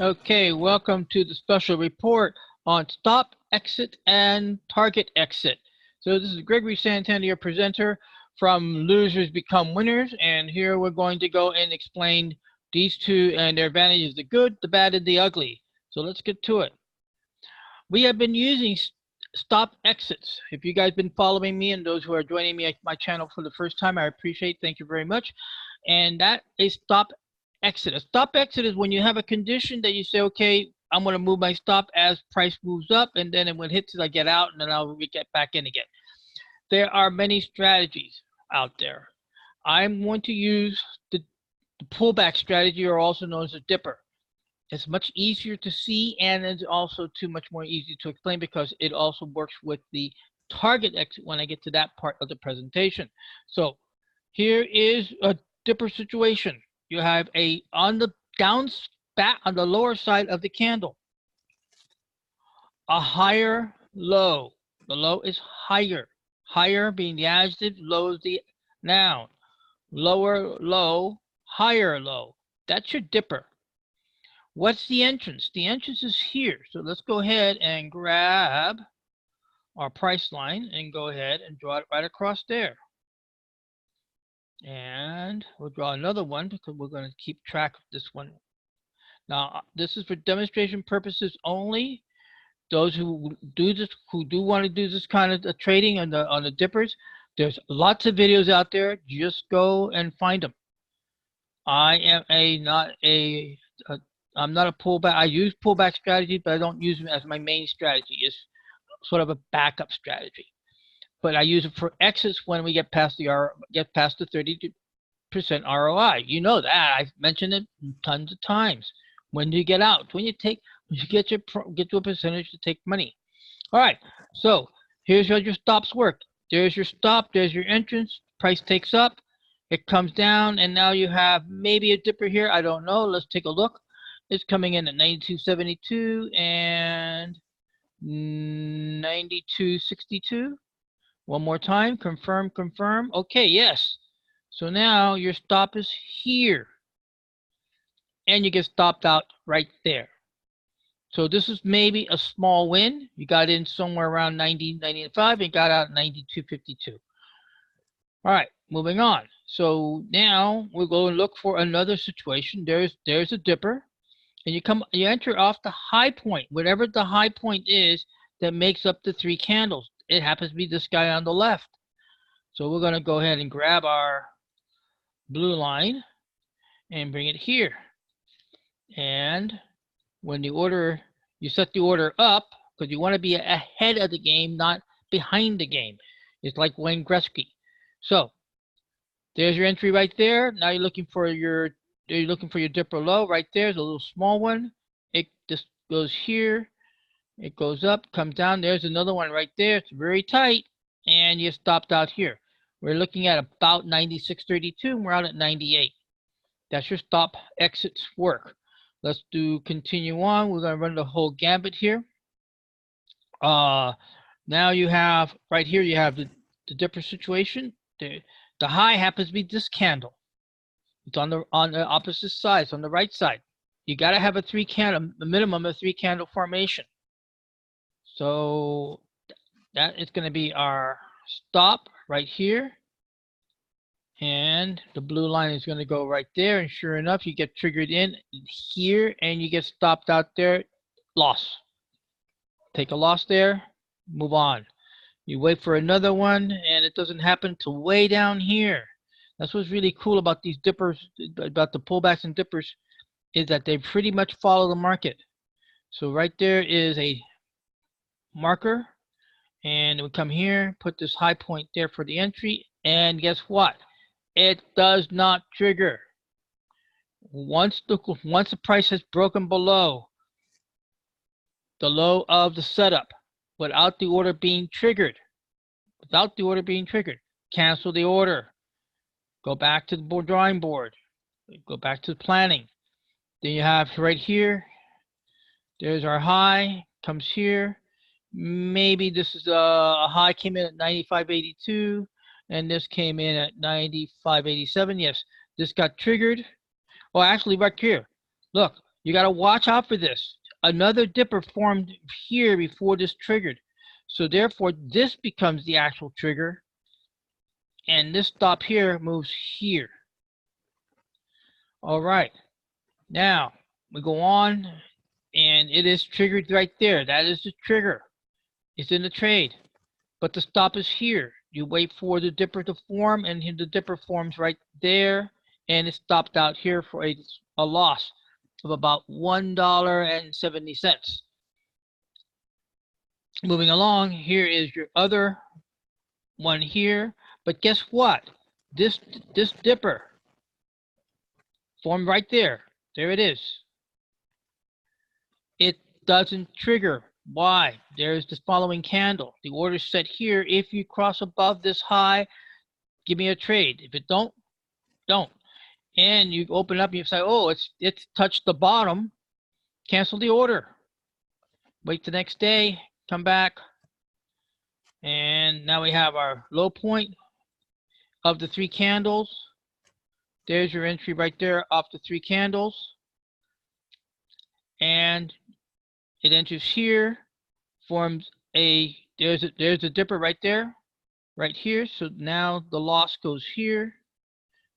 Okay, welcome to the special report on stop, exit, and target exit. So this is Gregory Santana, your presenter from Losers Become Winners, and here we're going to go and explain these two and their advantages, the good, the bad, and the ugly. So let's get to it. We have been using stop exits. If you guys been following me and those who are joining me at my channel for the first time, I appreciate, thank you very much. And that is stop exit. A stop exit is when you have a condition that you say, okay, I'm going to move my stop as price moves up, and then when it hits it, I get out, and then I'll get back in again. There are many strategies out there. I'm going to use the pullback strategy, or also known as a dipper. It's much easier to see, and it's also much more easy to explain because it also works with the target exit when I get to that part of the presentation. So here is a dipper situation. You have on the on the lower side of the candle, a higher low. The low is higher. Higher being the adjective, low is the noun. Lower low, higher low. That's your dipper. What's the entrance? The entrance is here. So let's go ahead and grab our price line and go ahead and draw it right across there. And we'll draw another one because we're going to keep track of this one. Now, this is for demonstration purposes only. Those who do this, who do want to do this kind of trading on the dippers, there's lots of videos out there. Just go and find them. I am I'm not a pullback. I use pullback strategies, but I don't use them as my main strategy. It's sort of a backup strategy. But I use it for exits when we get past the 30% ROI. You know that. I've mentioned it tons of times. When do you get out? When you get to a percentage to take money. All right. So here's how your stops work. There's your stop. There's your entrance. Price takes up. It comes down, and now you have maybe a dipper here. I don't know. Let's take a look. It's coming in at 92.72 and 92.62. One more time, confirm, confirm. Okay, yes. So now your stop is here. And you get stopped out right there. So this is maybe a small win. You got in somewhere around 90.95 and got out 92.52. All right, moving on. So now we'll go and look for another situation. There's a dipper. And you enter off the high point, whatever the high point is that makes up the three candles. It happens to be this guy on the left. So we're going to go ahead and grab our blue line and bring it here. And when you set the order up, because you want to be ahead of the game, not behind the game. It's like Wayne Gretzky. So there's your entry right there. Now you're looking for your dipper low right there. There's a little small one. It just goes here. It goes up, comes down. There's another one right there. It's very tight. And you stopped out here. We're looking at about 96.32 and we're out at 98. That's your stop exits work. Let's continue on. We're going to run the whole gambit here. Now you have right here, you have the dipper situation. The high happens to be this candle. It's on the opposite side. It's on the right side. You got to have a minimum of 3 candle formation. So that is going to be our stop right here. And the blue line is going to go right there. And sure enough, you get triggered in here and you get stopped out there. Loss. Take a loss there. Move on. You wait for another one and it doesn't happen till way down here. That's what's really cool about these dippers, about the pullbacks and dippers, is that they pretty much follow the market. So right there is a marker, and we come here, put this high point there for the entry, and guess what? It does not trigger. Once the price has broken below the low of the setup, without the order being triggered, cancel the order. Go back to the drawing board. Go back to the planning. Then you have right here, there's our high, comes here. Maybe this is a high came in at 95.82, and this came in at 95.87. Yes, this got triggered. Oh, actually right here. Look, You got to watch out for this. Another dipper formed here before this triggered. So therefore, this becomes the actual trigger. And this stop here moves here. All right. Now, we go on, and it is triggered right there. That is the trigger. It's in the trade. But the stop is here. You wait for the dipper to form, and the dipper forms right there, and it stopped out here for a loss of about $1.70. Moving along, here is your other one here. But guess what? This dipper formed right there. There it is. It doesn't trigger. Why? There's the following candle. The order's set here. If you cross above this high, give me a trade. If it don't. And you open up and you say, oh, it's touched the bottom. Cancel the order. Wait the next day. Come back. And now we have our low point of the 3 candles. There's your entry right there off the 3 candles. And it enters here, forms a, there's a dipper right there, right here. So now the loss goes here.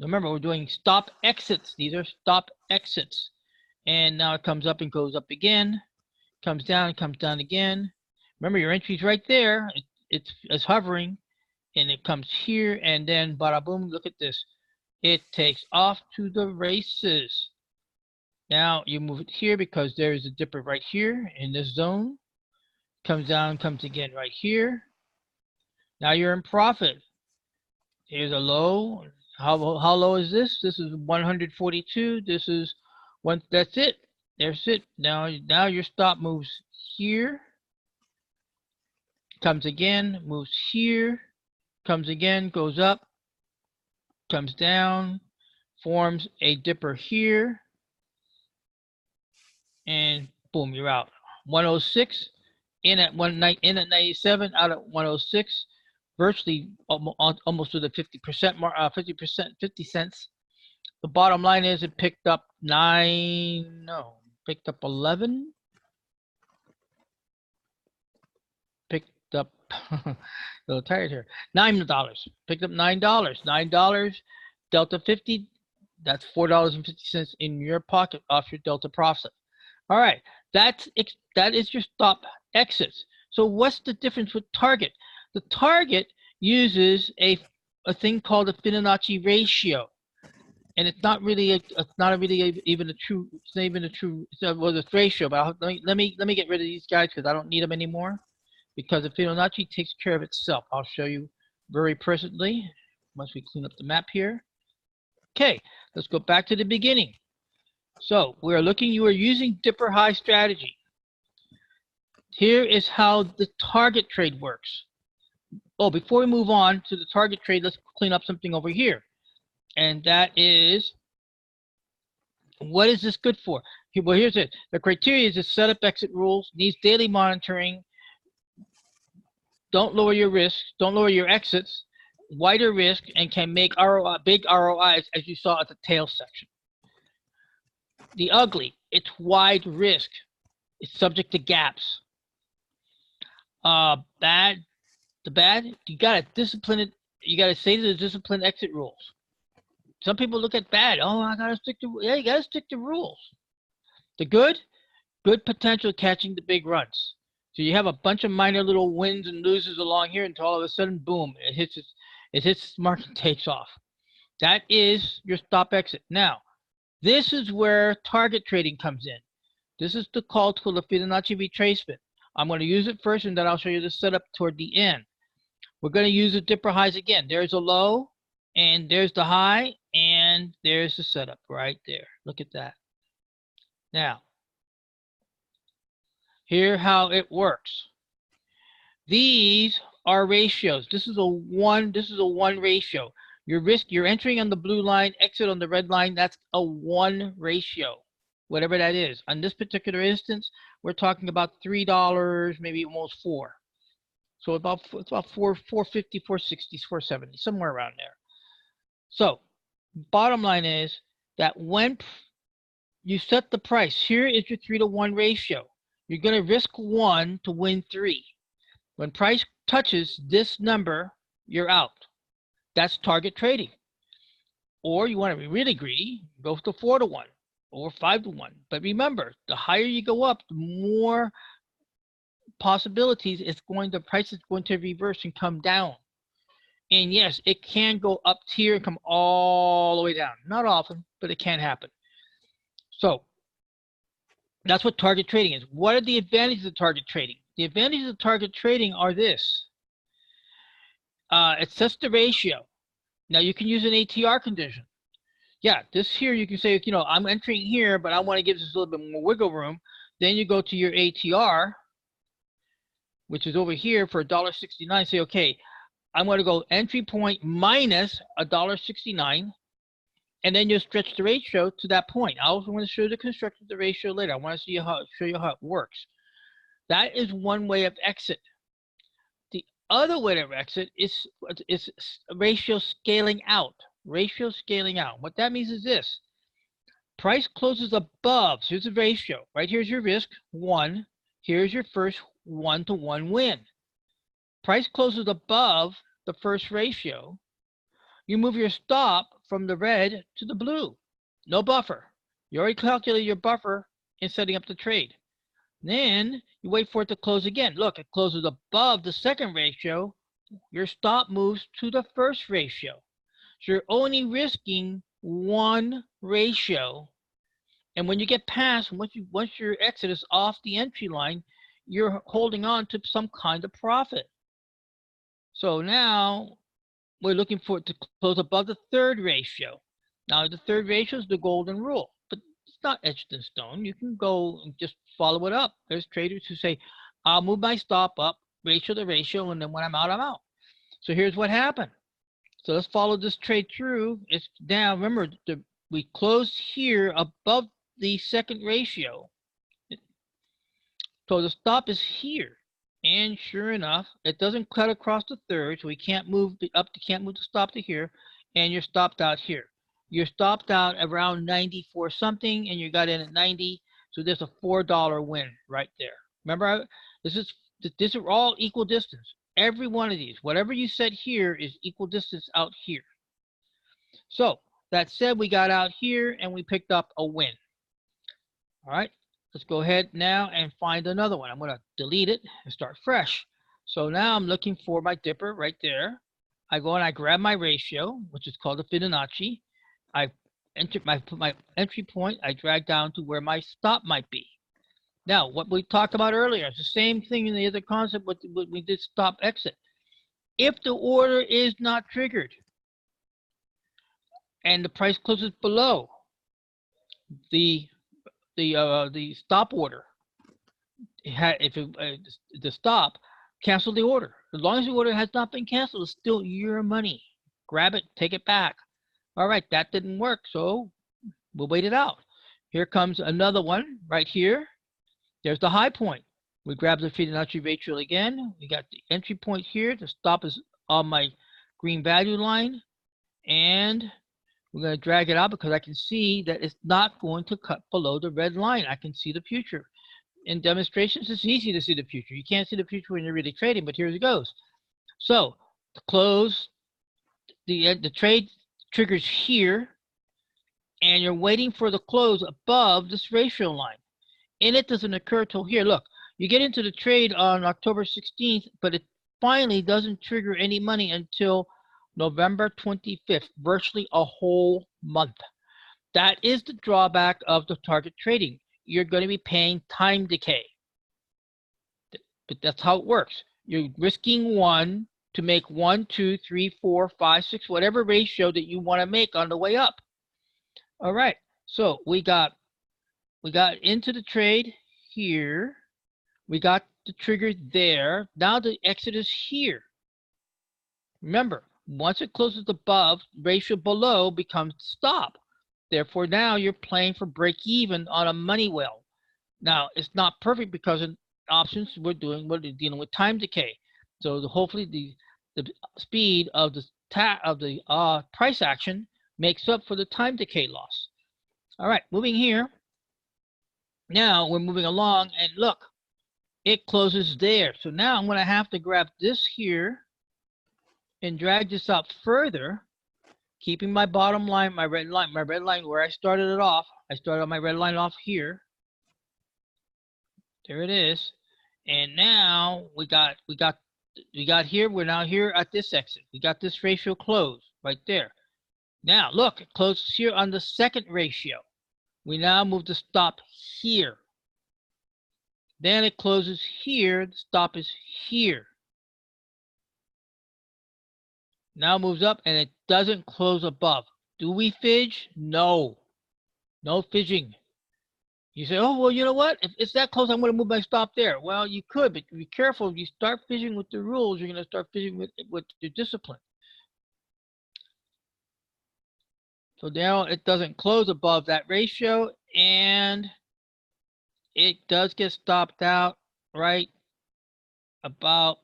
Remember, we're doing stop exits. These are stop exits. And now it comes up and goes up again, comes down again. Remember, your entry's right there. It's hovering, and it comes here, and then bada boom, look at this. It takes off to the races. Now you move it here because there is a dipper right here in this zone. Comes down, comes again right here. Now you're in profit. Here's a low. How low is this? This is 142. This is one. That's it. There's it. Now your stop moves here. Comes again, moves here. Comes again, goes up. Comes down. Forms a dipper here. And boom, you're out. 106, in at 97, out at 106, virtually almost to the 50% mark, 50 cents. The bottom line is it picked up 11. Picked up a little tired here. $9. Picked up $9. $9 delta 50. That's $4.50 in your pocket off your delta profit. All right, that is your stop exits. So what's the difference with target? The target uses a thing called a Fibonacci ratio, and it's not really even a true ratio. But let me get rid of these guys because I don't need them anymore, because the Fibonacci takes care of itself. I'll show you very presently once we clean up the map here. Okay, let's go back to the beginning. So you are using dipper high strategy. Here is how the target trade works. Oh, before we move on to the target trade, let's clean up something over here. And that is, what is this good for? Well, here's it. The criteria is the setup exit rules, needs daily monitoring, don't lower your risk, don't lower your exits, wider risk, and can make ROI, big ROIs, as you saw at the tail section. The ugly, it's wide risk. It's subject to gaps. The bad, you gotta discipline it. You gotta say to the discipline exit rules. Some people look at bad. Oh, I gotta stick to. Yeah, you gotta stick to rules. The good potential catching the big runs. So you have a bunch of minor little wins and loses along here until all of a sudden, boom, it hits its mark and takes off. That is your stop exit. Now, this is where target trading comes in. This is the call to the Fibonacci retracement. I'm going to use it first, and then I'll show you the setup toward the end. We're going to use the dipper highs again. There's a low, and there's the high, and there's the setup right there. Look at that. Now, here's how it works. These are ratios. This is a 1 ratio. Your risk, you're entering on the blue line, exit on the red line. That's a 1 ratio, whatever that is. On this particular instance, we're talking about $3, maybe almost $4. So it's about $4.50, $4.60, $4.70, somewhere around there. So bottom line is that when you set the price. Here is your 3-to-1 ratio. You're going to risk 1 to win 3. When price touches this number, you're out. That's target trading. Or you want to be really greedy, go to 4-to-1 or 5-to-1. But remember, the higher you go up, the more possibilities the price is going to reverse and come down. And yes, it can go up here and come all the way down. Not often, but it can happen. So that's what target trading is. What are the advantages of target trading? The advantages of target trading are this. It sets the ratio. Now you can use an ATR condition. Yeah, this here you can say, I'm entering here, but I want to give this a little bit more wiggle room. Then you go to your ATR, which is over here for $1.69. Say, okay, I'm going to go entry point minus $1.69. And then you stretch the ratio to that point. I also want to show the construction of the ratio later. I want to show you how it works. That is one way of exit. The other way of exit is ratio scaling out. Ratio scaling out. What that means is this. Price closes above. Here's the ratio. Right here's your risk, 1. Here's your first 1-to-1 win. Price closes above the first ratio. You move your stop from the red to the blue. No buffer. You already calculated your buffer in setting up the trade. Then you wait for it to close again. Look, it closes above the second ratio. Your stop moves to the first ratio. So you're only risking 1 ratio. And when you get past, once your exit is off the entry line, you're holding on to some kind of profit. So now we're looking for it to close above the third ratio. Now, the third ratio is the golden rule, but it's not etched in stone. You can go and just follow it up. There's traders who say, I'll move my stop up, ratio to ratio, and then when I'm out, I'm out. So here's what happened. So let's follow this trade through. It's down. Remember, we closed here above the second ratio. So the stop is here. And sure enough, it doesn't cut across the third, so we can't move can't move the stop to here, and you're stopped out here. You're stopped out around 94 something, and you got in at 90, so there's a $4 win right there. Remember, this is all equal distance. Every one of these, whatever you set here is equal distance out here. So that said, we got out here and we picked up a win. All right. Let's go ahead now and find another one. I'm going to delete it and start fresh. So now I'm looking for my dipper right there. I go and I grab my ratio, which is called the Fibonacci. I put my entry point. I drag down to where my stop might be. Now, what we talked about earlier, it's the same thing in the other concept, what we did stop exit. If the order is not triggered and the price closes below the stop order, the stop, cancel the order. As long as the order has not been canceled, it's still your money. Grab it, take it back. All right, that didn't work, so we'll wait it out. Here comes another one right here. There's the high point. We grab the Fibonacci ratio again. We got the entry point here. The stop is on my green value line, and we're going to drag it out because I can see that it's not going to cut below the red line. I can see the future. In demonstrations, it's easy to see the future. You can't see the future when you're really trading, but here it goes. So to close, the trade triggers here, and you're waiting for the close above this ratio line. And it doesn't occur till here. Look, you get into the trade on October 16th, but it finally doesn't trigger any money until November 25th, virtually a whole month. That is the drawback of the target trading. You're going to be paying time decay. But that's how it works. You're risking 1 to make 1, 2, 3, 4, 5, 6, whatever ratio that you want to make on the way up. All right, so we got into the trade here. We got the trigger there. Now the exit is here. Remember, once it closes above, ratio below becomes stop. Therefore, now you're playing for break even on a money well. Now, it's not perfect because in options we're dealing with time decay. So hopefully the speed of the price action makes up for the time decay loss. All right, moving here. Now we're moving along, and look, it closes there. So now I'm going to have to grab this here and drag this up further, keeping my bottom line, my red line where I started it off. I started my red line off here. There it is. And now we got here. We're now here at this exit. We got this ratio closed right there. Now look, it closes here on the second ratio. We now move the stop here. Then it closes here. The stop is here. Now moves up, and it doesn't close above. Do we fidge? No. No fidging. You say, oh, well, you know what? If it's that close, I'm going to move my stop there. Well, you could, but be careful. If you start fidging with the rules, you're going to start fidging with your discipline. So now it doesn't close above that ratio, and it does get stopped out right about,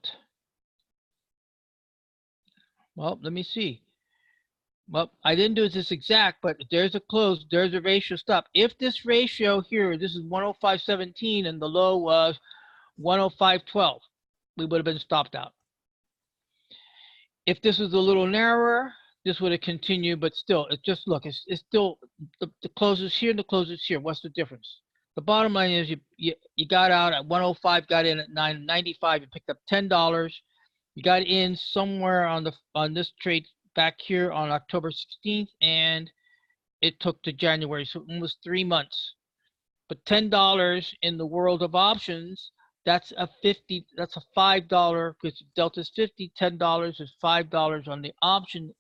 well, let me see. Well, I didn't do this exact, but there's a close, there's a ratio stop. If this ratio here, this is 105.17 and the low was 105.12, we would have been stopped out. If this was a little narrower, this would have continued, but still, it just, look, it's still, the close is here and the close is here. What's the difference? The bottom line is you got out at 105, got in at 995, you picked up $10. You got in somewhere on this trade back here on October 16th, and it took to January, so almost 3 months. But $10 in the world of options, that's a $5, because delta's 50, $10 is $5 on the option.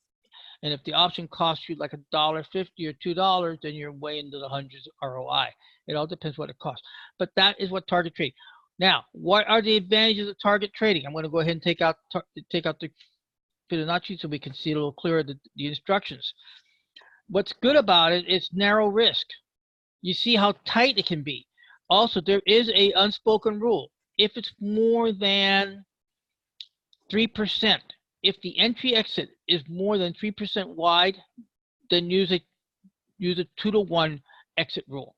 And if the option costs you like $1.50 or $2, then you're way into the hundreds of ROI. It all depends what it costs. But that is what target trading. Now, what are the advantages of target trading? I'm going to go ahead and take out the Fibonacci so we can see a little clearer the instructions. What's good about it is narrow risk. You see how tight it can be. Also, there is a unspoken rule. If it's more than 3%, if the entry exit is more than 3% wide, then use a 2-to-1 exit rule.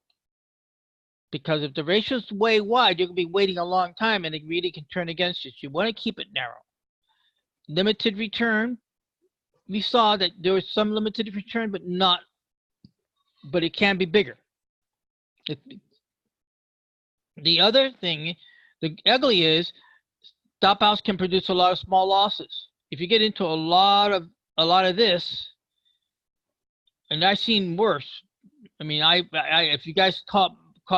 Because if the ratio is way wide, you're going to be waiting a long time, and it really can turn against you. So you want to keep it narrow. Limited return. We saw that there was some limited return, but it can be bigger. The other thing, the ugly is, stop outs can produce a lot of small losses. If you get into a lot of this, and I've seen worse. I mean, if you guys caught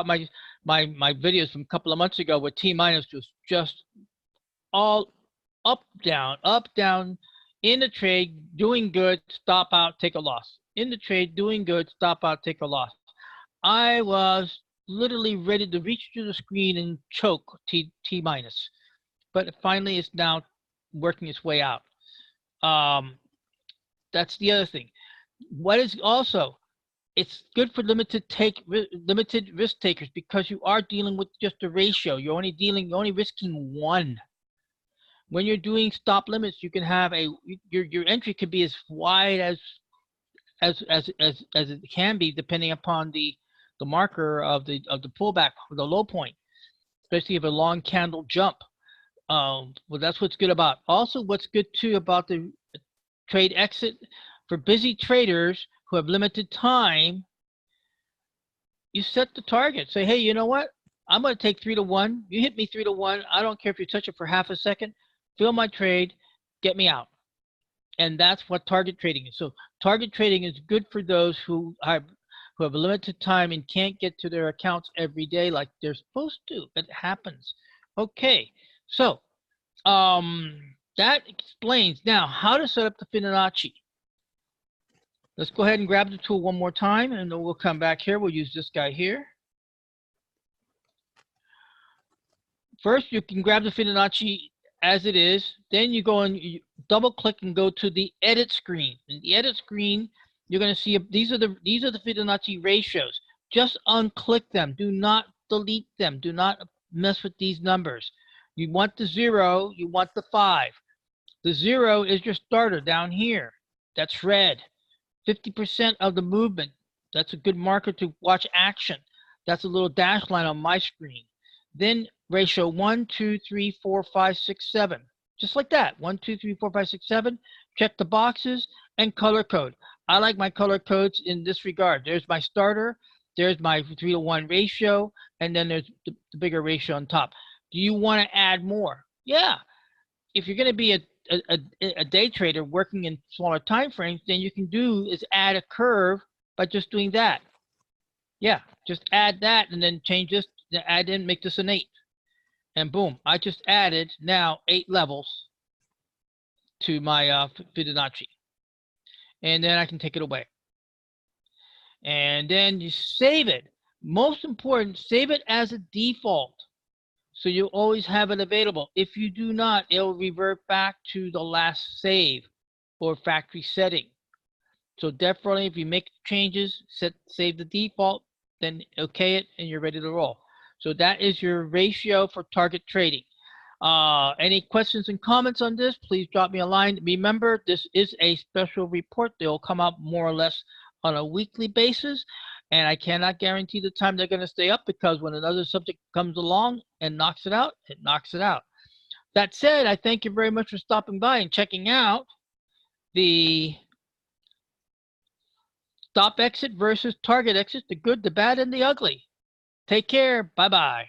my videos from a couple of months ago, where T minus was just all up down in the trade, doing good, stop out, take a loss. In the trade, doing good, stop out, take a loss. I was literally ready to reach through the screen and choke T minus, but finally it's now working its way out. That's the other thing. What is also, it's good for limited risk takers, because you are dealing with just a ratio. You're only risking one. When you're doing stop limits, you can have your entry could be as wide as it can be, depending upon the marker of the pullback, the low point, especially if a long candle jump. Well, that's what's good about. Also, what's good too about the trade exit for busy traders who have limited time, you set the target. Say, hey, you know what? I'm going to take 3-to-1. You hit me 3-to-1. I don't care if you touch it for half a second. Fill my trade, get me out. And that's what target trading is. So target trading is good for those who have a limited time and can't get to their accounts every day like they're supposed to. It happens. Okay, so that explains now how to set up the Fibonacci. Let's go ahead and grab the tool one more time, and then we'll come back here. We'll use this guy here. First, you can grab the Fibonacci as it is. Then you go and you double click and go to the edit screen. In the edit screen, you're going to see these are the Fibonacci ratios. Just unclick them. Do not delete them. Do not mess with these numbers. You want the 0, you want the 5. The 0 is your starter down here. That's red. 50% of the movement. That's a good marker to watch action. That's a little dash line on my screen. Then ratio 1, 2, 3, 4, 5, 6, 7. Just like that. 1, 2, 3, 4, 5, 6, 7. Check the boxes and color code. I like my color codes in this regard. There's my starter. There's my 3-to-1 ratio. And then there's the bigger ratio on top. Do you want to add more? Yeah. If you're going to be a day trader working in smaller time frames, then you can do is add a curve by just doing that. Yeah, just add that and then change this, add in, make this an 8. And boom, I just added now 8 levels to my Fibonacci. And then I can take it away. And then you save it. Most important, save it as a default. So you always have it available. If you do not, it'll revert back to the last save or factory setting. So definitely, if you make changes, save the default, then okay it, and you're ready to roll. So that is your ratio for target trading. Any questions and comments on this, please drop me a line. Remember, this is a special report. They'll come out more or less on a weekly basis, and I cannot guarantee the time they're going to stay up, because when another subject comes along and knocks it out, it knocks it out. That said, I thank you very much for stopping by and checking out the stop exit versus target exit, the good, the bad, and the ugly. Take care. Bye-bye.